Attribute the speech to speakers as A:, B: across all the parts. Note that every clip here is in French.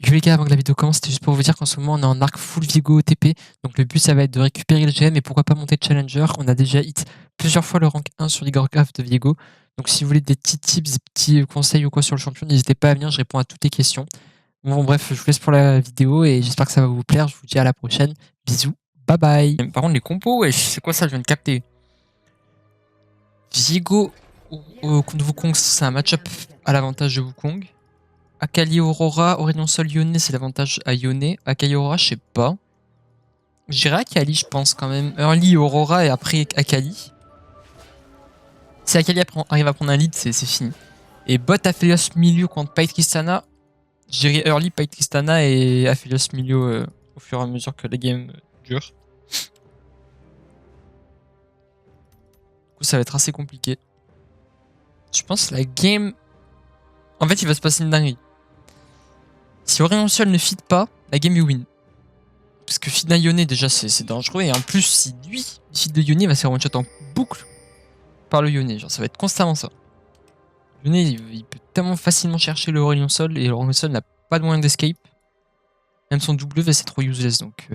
A: Yo les gars, avant que la vidéo commence, c'était juste pour vous dire qu'en ce moment on est en arc full Viego OTP. Donc le but ça va être de récupérer le GM et pourquoi pas monter Challenger. On a déjà hit plusieurs fois le rank 1 sur League of Legends de Viego. Donc si vous voulez des petits tips, des petits conseils ou quoi sur le champion, n'hésitez pas à venir, je réponds à toutes les questions. Bon bref, je vous laisse pour la vidéo et j'espère que ça va vous plaire. Je vous dis à la prochaine. Bisous, bye bye. Par contre les compos, wesh, c'est quoi ça, je viens de capter. Viego contre Wukong, c'est un match-up à l'avantage de Wukong. Akali Aurora, Aurélien Sol Yone, c'est l'avantage à Yone. Akali Aurora, je sais pas. J'irai Akali, je pense quand même. Early Aurora et après Akali. Si Akali arrive à prendre un lead, c'est fini. Et bot Aphelios milieu contre Pite Tristana. Je dirais early Pite Tristana et Aphelios milieu au fur et à mesure que la game dure. Du coup, ça va être assez compliqué. Je pense que la game. En fait, il va se passer une dinguerie. Si Aurélien Sol ne fit pas, la game est win. Parce que feed d'un Yone, déjà, c'est dangereux. Et en plus, si lui, le feed de Yone, va se faire one-shot en boucle par le Yone. Genre, ça va être constamment ça. Yone, il peut tellement facilement chercher le Aurélien Sol. Et le Aurélien Sol n'a pas de moyen d'escape. Même son W, c'est trop useless. Donc,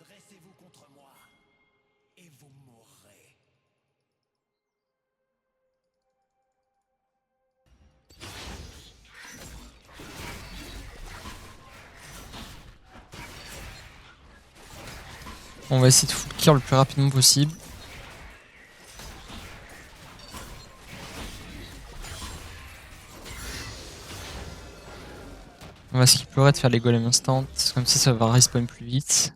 B: Dressez-vous contre moi et vous mourrez.
A: on va essayer de full clear le plus rapidement possible. On va skip le raid, faire les golems instant. Comme ça va respawn plus vite.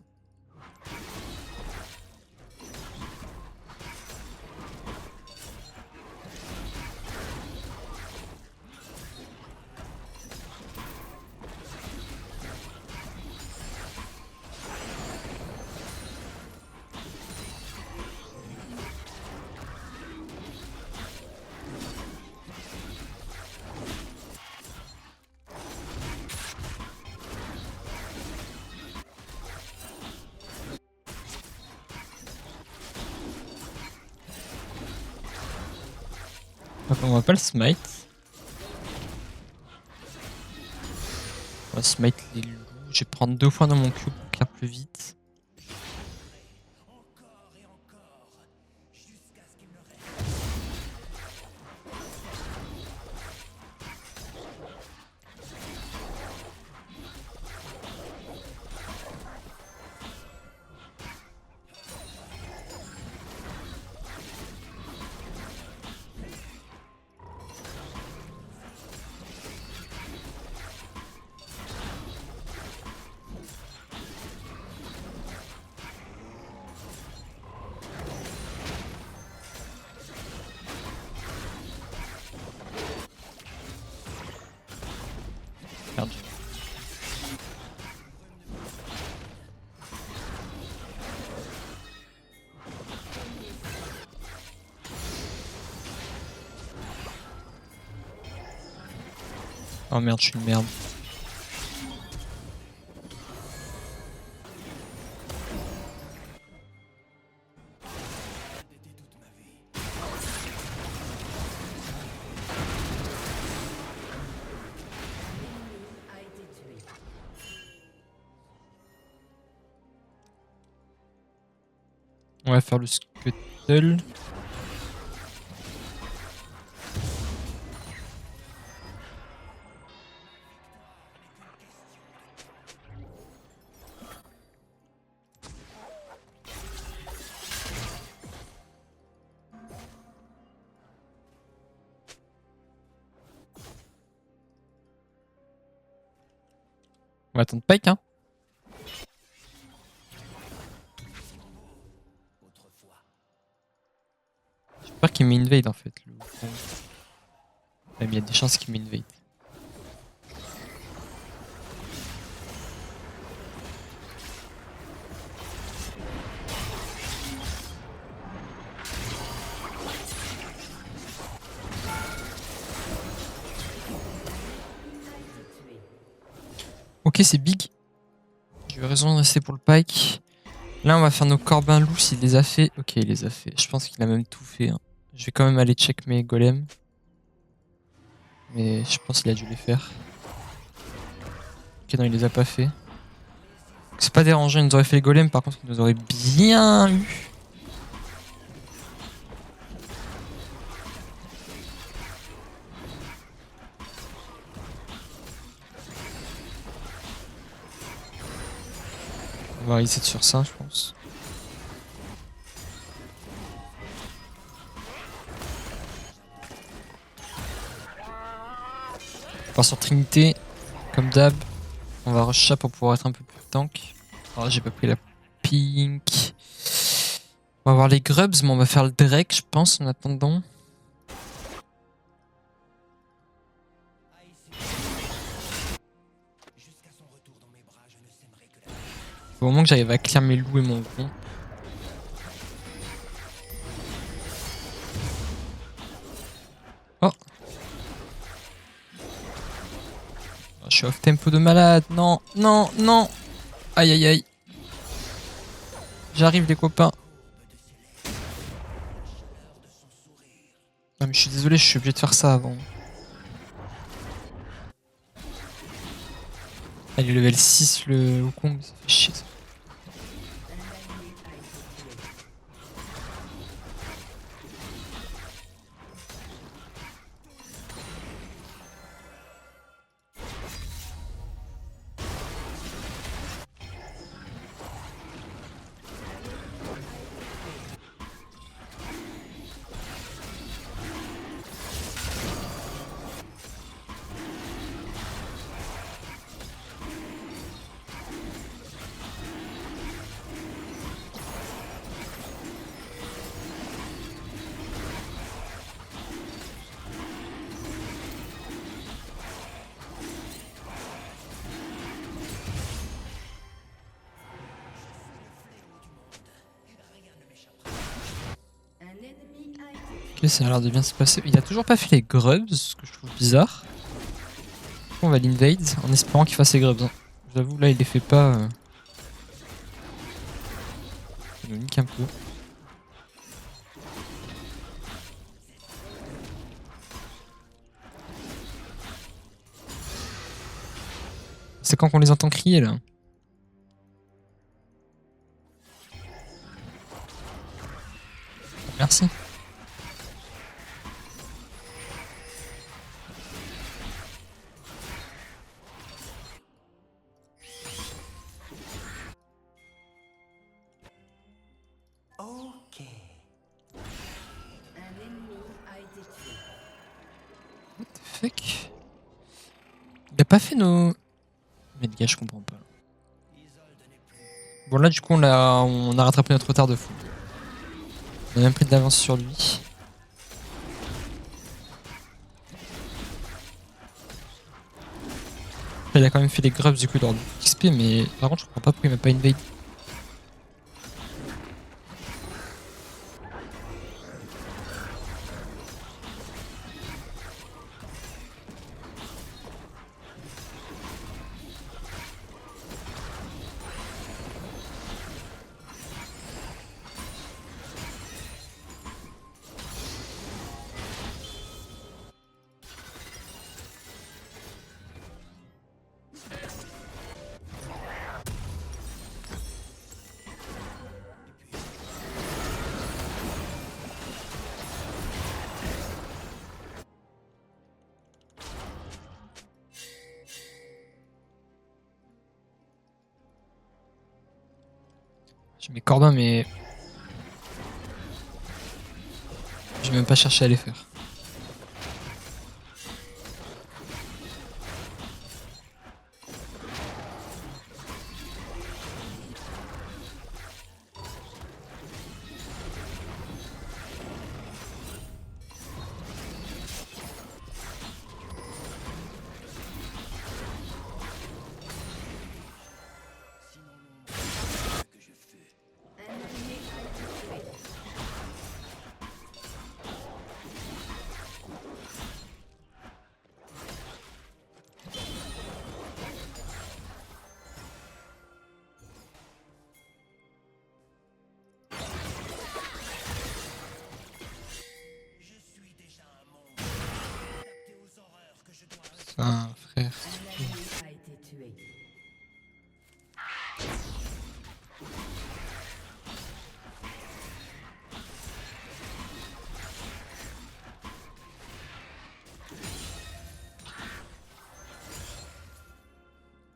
A: On va pas le smite. On va smite les loups. Je vais prendre 2 points dans mon cube pour clear plus vite.
B: Encore et encore, jusqu'à ce qu'il ne reste.
A: Perdu. Oh merde, je suis une merde.
B: C'était toute ma vie.
C: A été tué.
A: On va faire le scuttle. On va attendre Pike, hein.
B: Autrefois.
A: J'espère qu'il m'invade en fait. Mais il y a des chances qu'il m'invade. Ok, c'est big. J'ai eu raison de rester pour le Pike. Là, on va faire nos corbins loups s'il les a fait. Ok, il les a fait. Je pense qu'il a même tout fait, hein. Je vais quand même aller check mes golems. Mais je pense qu'il a dû les faire. Ok, non, il les a pas fait. C'est pas dérangeant, il nous aurait fait les golems, par contre, il nous aurait bien eu. On va reset sur ça, je pense. On part sur Trinité, comme d'hab. On va rush ça pour pouvoir être un peu plus tank. Alors j'ai pas pris la pink. On va avoir les grubs, mais on va faire le Drake, je pense, en attendant.
B: Jusqu'à son retour dans mes bras, je ne sèmerai que la
A: Au moment que j'arrive à clear mes loups et mon gros. Oh! Je suis off tempo de malade. Non, non, non! Aïe aïe aïe. J'arrive les copains. Ah mais je suis désolé, je suis obligé de faire ça avant. Allez, level 6 le Wukong, ça fait chier ça. Ok, ça a l'air de bien se passer. Il a toujours pas fait les grubs, ce que je trouve bizarre. On va l'invade en espérant qu'il fasse les grubs. Hein. J'avoue, là, il les fait pas. Ça nous nique un peu. C'est quand qu'on les entend crier là. Merci.
B: Ok.
A: Fuck. Il a pas fait nos. Mais les gars, je comprends pas. Bon, là, du coup, on a rattrapé notre retard de fou. On a même pris de l'avance sur lui. Après, il a quand même fait les grubs du coup lors du XP, mais par contre, je comprends pas pourquoi il m'a pas invade. J'ai mes Corbins, mais. Je vais même pas chercher à les faire. Enfin, frère.
C: A été tué.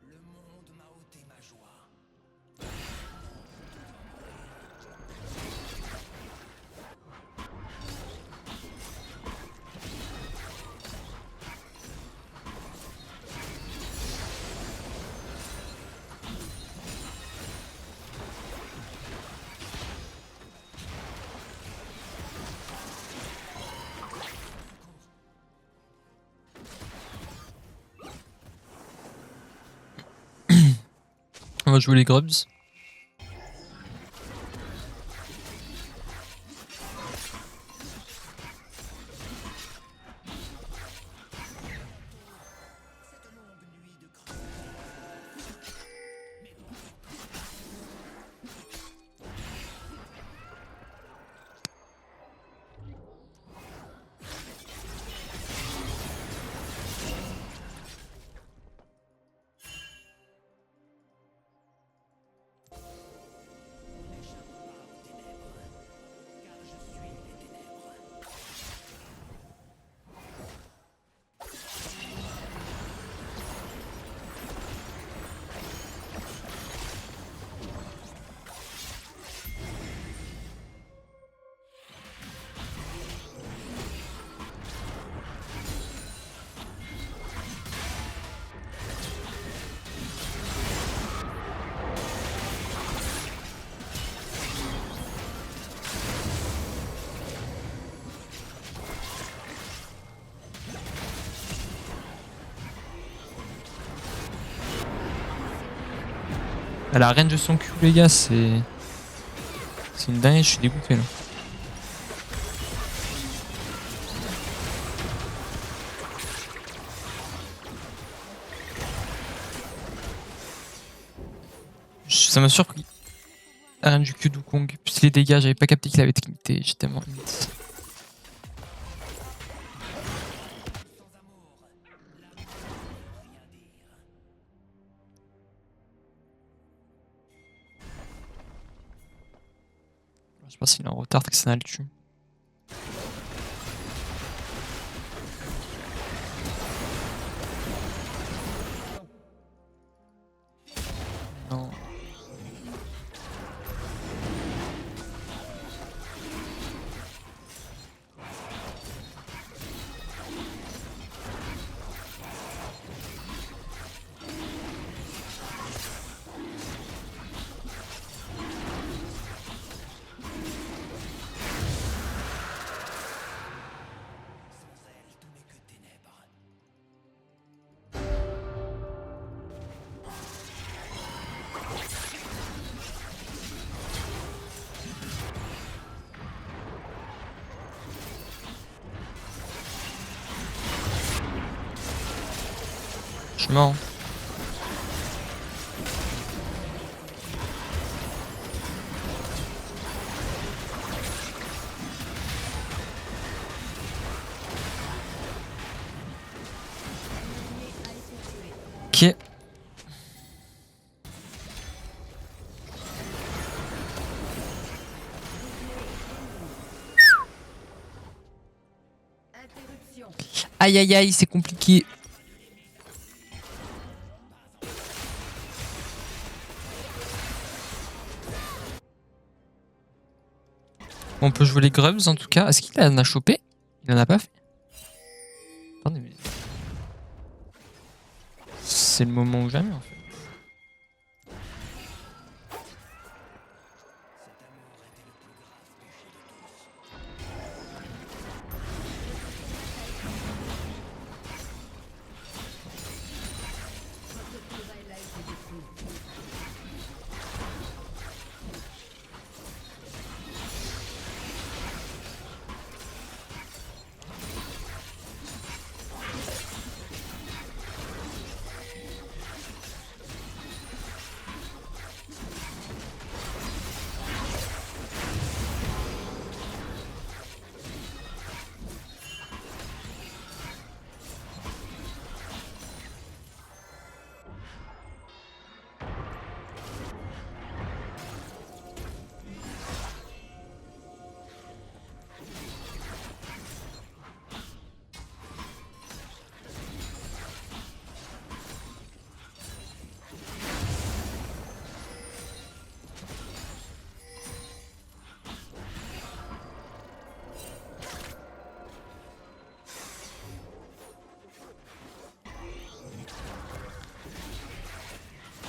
B: Le monde m'a ôté ma joie.
A: On va jouer les grubs.
B: Cette longue nuit de crainte. N'échappe pas aux ténèbres, car je suis les ténèbres.
A: Elle a range de son cul, les gars, c'est. C'est une dingue, je suis dégoûté là. Ça m'a surpris. La range du cul d'Wukong. Plus les dégâts, j'avais pas capté qu'il avait trinité, j'étais tellement limite.
B: Sans amour, l'amour ne veut rien dire.
A: Je sais pas s'il est en retard, Tristana le tue. Non.
B: Sans elle, tout n'est que ténèbres.
A: Je suis mort. Ok.
C: Interruption.
A: Aïe aïe aïe, c'est compliqué. On peut jouer les grubs en tout cas. Est-ce qu'il en a chopé? Il en a pas fait. Attendez, mais. C'est le moment ou jamais en fait.
B: Cet amour était le plus grave péché de tous.
C: Votre tourelle a été détruite.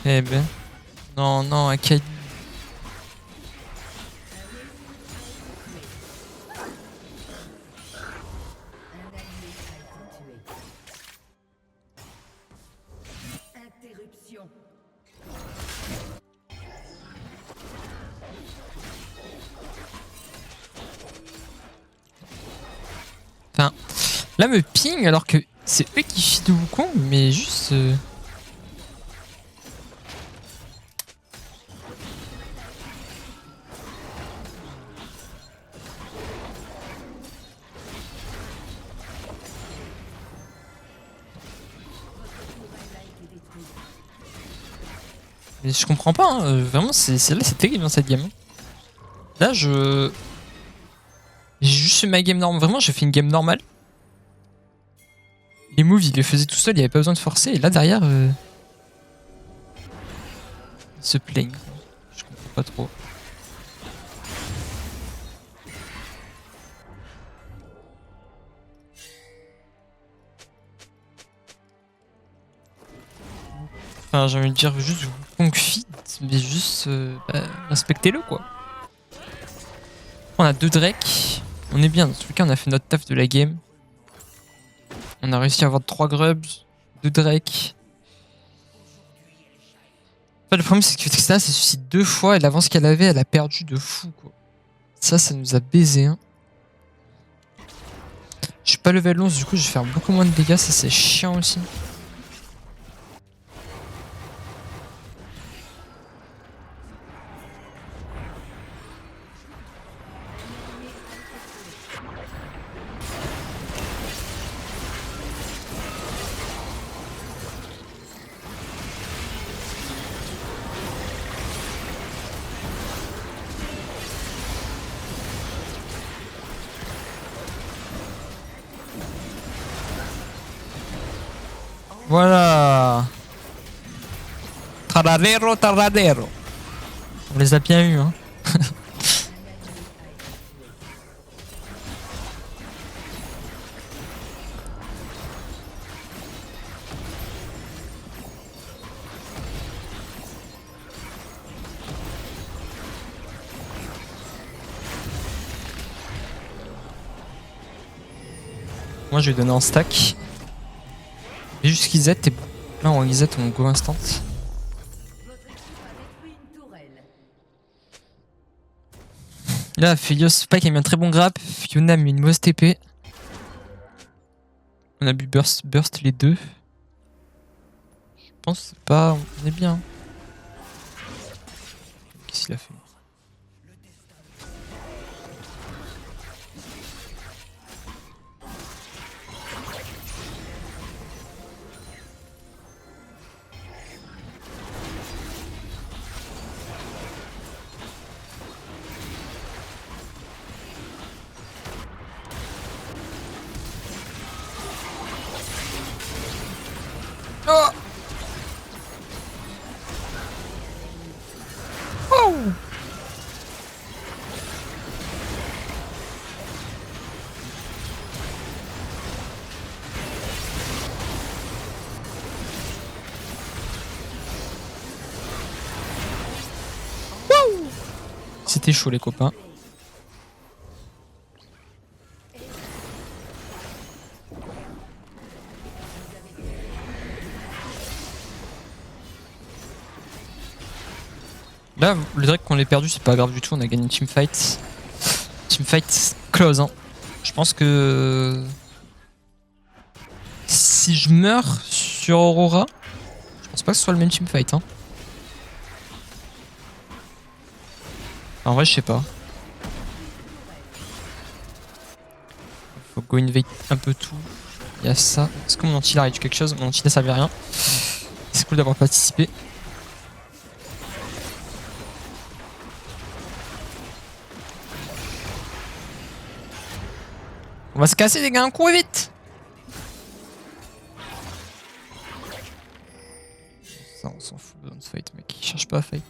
A: Eh ben. Non, non, Akali.
C: Un allié a été tué. Interruption.
A: Enfin, là me ping alors que c'est eux qui feed Wukong, mais juste. Mais je comprends pas, hein, vraiment, c'est terrible dans cette game. Là, je. J'ai juste fait ma game normale. Vraiment, j'ai fait une game normale. Les moves, il les faisait tout seul, il avait pas besoin de forcer. Et là, derrière. Il se plaignent. Je comprends pas trop. Enfin, j'ai envie de dire juste Wukong feed, mais juste. Respectez-le, quoi. On a 2 Drake. On est bien, dans tous les cas, on a fait notre taf de la game. On a réussi à avoir 3 grubs, 2 Drake. Enfin, le problème, c'est que Tristana s'est suicide 2 fois et l'avance qu'elle avait, elle a perdu de fou, quoi. Ça nous a baisé, hein. Je suis pas level 11, du coup, je vais faire beaucoup moins de dégâts, ça c'est chiant aussi. Voilà. Taradero, taradero. On les a bien eu, hein. Moi, je vais donner en stack. Et juste Izet, et là, en Izet, on go instant.
C: Votre équipe a détruit une tourelle.
A: Là, Philios Spike a mis un très bon grab. Fiona a mis une mauvaise TP. On a bu burst les deux. Je pense que c'est pas. On est bien. Qu'est-ce qu'il a fait? Oh! Oh! C'était chaud les copains. Là, le Drake qu'on l'ait perdu, c'est pas grave du tout, on a gagné une teamfight. Teamfight close, hein. Je pense que si je meurs sur Aurora, je pense pas que ce soit le même teamfight, hein. En vrai, je sais pas. Faut go invade un peu tout. Il y a ça. Est-ce que mon anti a réduit quelque chose? Mon anti ne servait à rien. C'est cool d'avoir participé. On va se casser les gars, courez vite! Ça, on s'en fout de ce fight, mec. Il cherche pas à fight.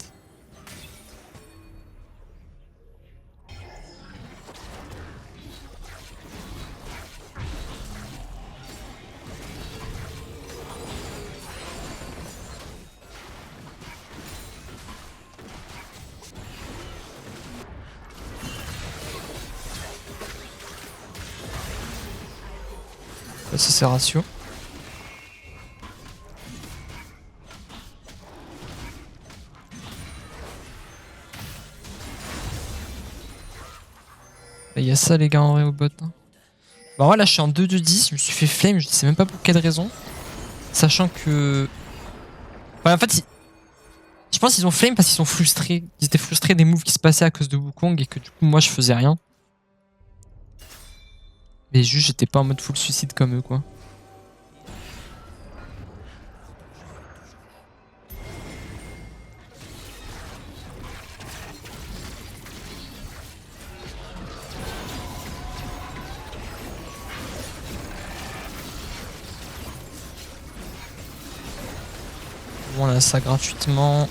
A: Ça c'est ratio. Il y a ça les gars en vrai au bot. Hein. Bah ouais là je suis en 2-2-10, je me suis fait flame, je sais même pas pour quelle raison. Sachant que... Ouais, en fait, je pense qu'ils ont flame parce qu'ils sont frustrés. Ils étaient frustrés des moves qui se passaient à cause de Wukong et que du coup moi je faisais rien. Mais juste j'étais pas en mode full suicide comme eux quoi. Bon, on a ça gratuitement.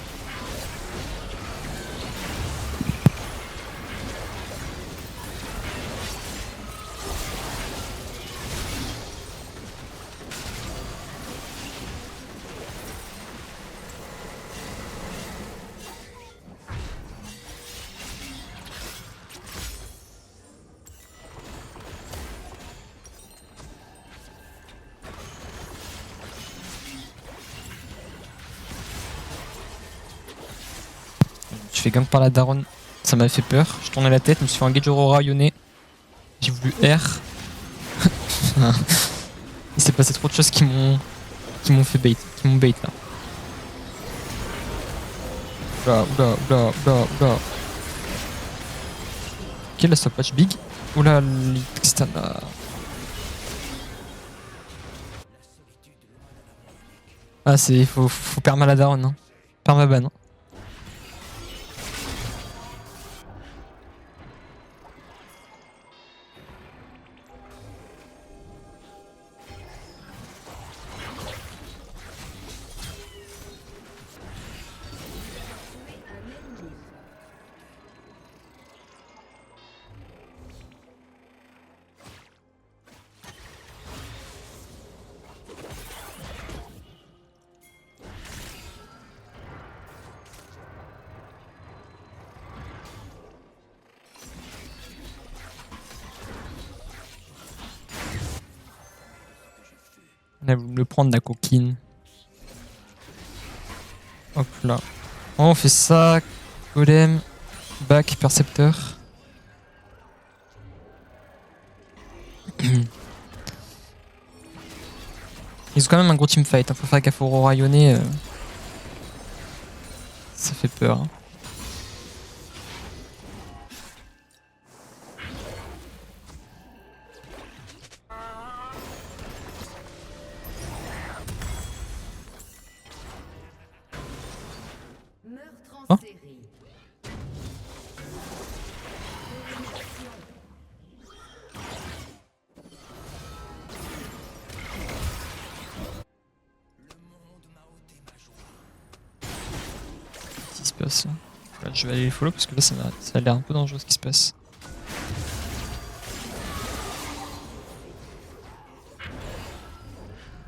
A: Je fais gank par la daronne, ça m'a fait peur. Je tournais la tête, je me suis fait engage Aurora Yone. J'ai voulu R. Il s'est passé trop de choses qui m'ont fait bait, qui m'ont bait là. Oula. Ok, la stopwatch big. Oula, l'Ixtana. Ah, faut perma la daronne. Hein. Perma ban. Hein. On a voulu me prendre la coquine. Hop là. On fait ça. Golem. Back. Percepteur. Ils ont quand même un gros teamfight. Hein. Faut faire gaffe au Aurora Yone. Ça fait peur. Hein.
C: Meurtre en
A: Oh.
C: série.
A: Qu'est-ce qui se passe là? Voilà, je vais aller les follow parce que là ça a l'air un peu dangereux ce qui se passe.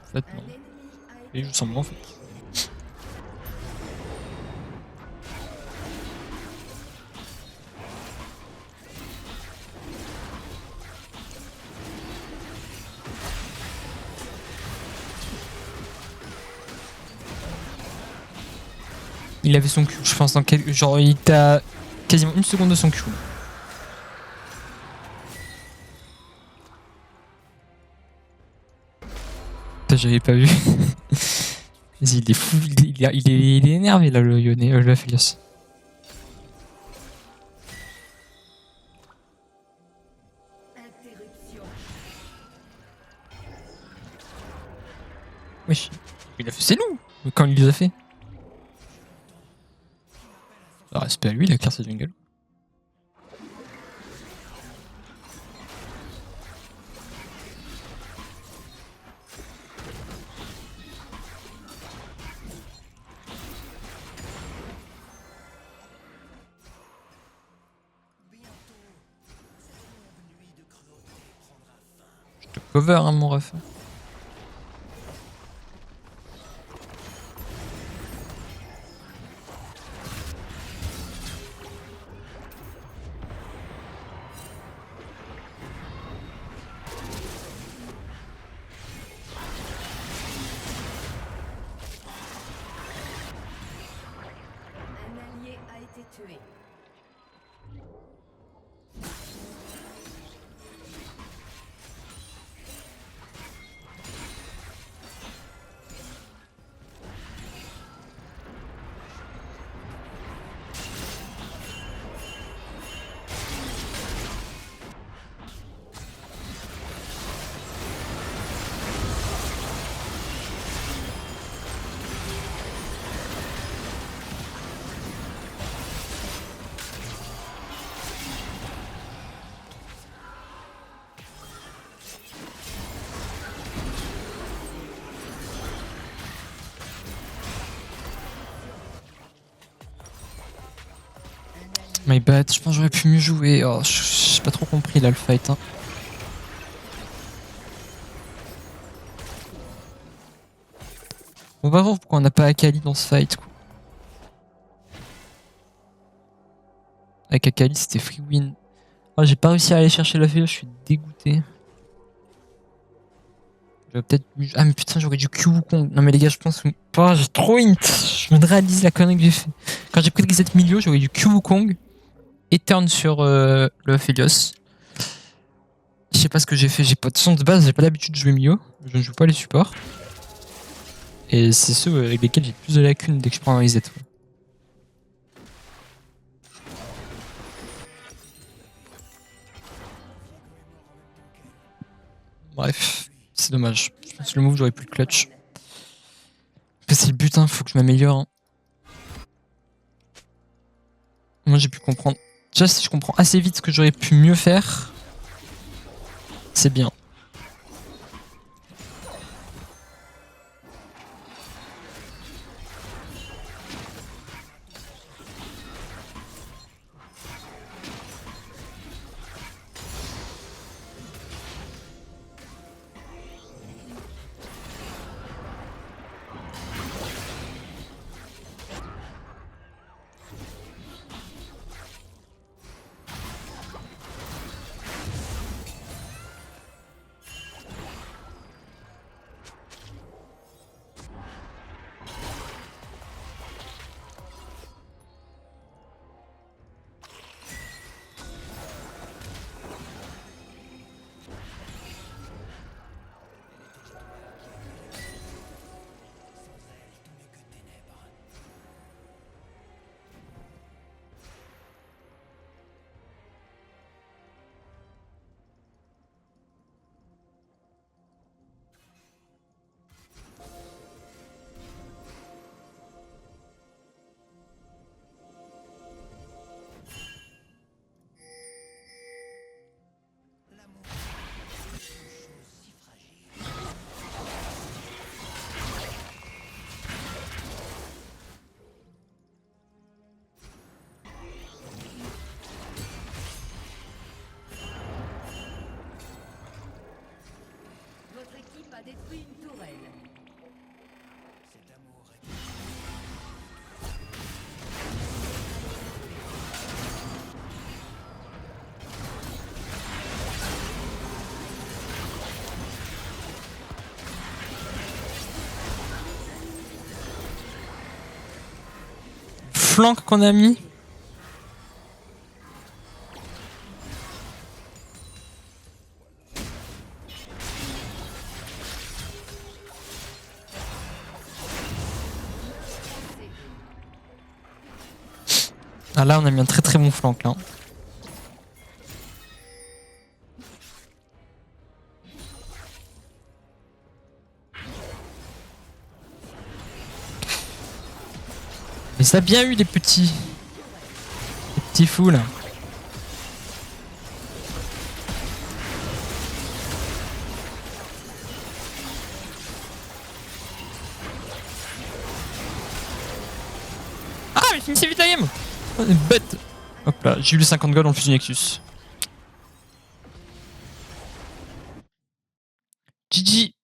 A: En fait non. Et je sens bon en fait. Il avait son Q, je pense, dans quel... genre il était à quasiment une seconde de son Q. Putain, j'avais pas vu. Vas-y, il est fou, il est énervé là, le Yone, le Aphelios.
C: Interruption.
A: Wesh, il a fait ses loups quand il les a fait. Ah, respect à lui, il a clear sa jungle. Je te cover, hein, mon ref.
C: tué.
A: My bad, je pense que j'aurais pu mieux jouer. Oh, j'ai pas trop compris là le fight. Hein. On va voir pourquoi on n'a pas Akali dans ce fight. Quoi. Avec Akali, c'était free win. Oh, j'ai pas réussi à aller chercher la feuille, je suis dégoûté. J'aurais peut-être. Ah, mais putain, j'aurais dû Q Wukong. Non, mais les gars, je pense que. Oh, j'ai trop int. Je viens de réaliser la connerie que j'ai fait. Quand j'ai pris le reset milieu, j'aurais dû Q Wukong et turn sur le Aphelios. Je sais pas ce que j'ai fait. J'ai pas de son de base, j'ai pas l'habitude de jouer milieu. Je ne joue pas les supports. Et c'est ceux avec lesquels j'ai plus de lacunes dès que je prends un reset. Ouais. Bref, c'est dommage. Je pense que le move, j'aurais pu le clutch. Après, c'est le but, hein, faut que je m'améliore. Hein. Moi, j'ai pu comprendre. Déjà, si je comprends assez vite ce que j'aurais pu mieux faire, c'est bien.
C: Votre équipe a détruit une tourelle.
B: Cet amour est
A: Flank qu'on a mis. Ah là, on a mis un très très bon flank là. Mais ça a bien eu les petits fous là. Ah mais finissez vite la game. Oh, bête. Hop là, j'ai eu les 50 gold en plus du Nexus. GG.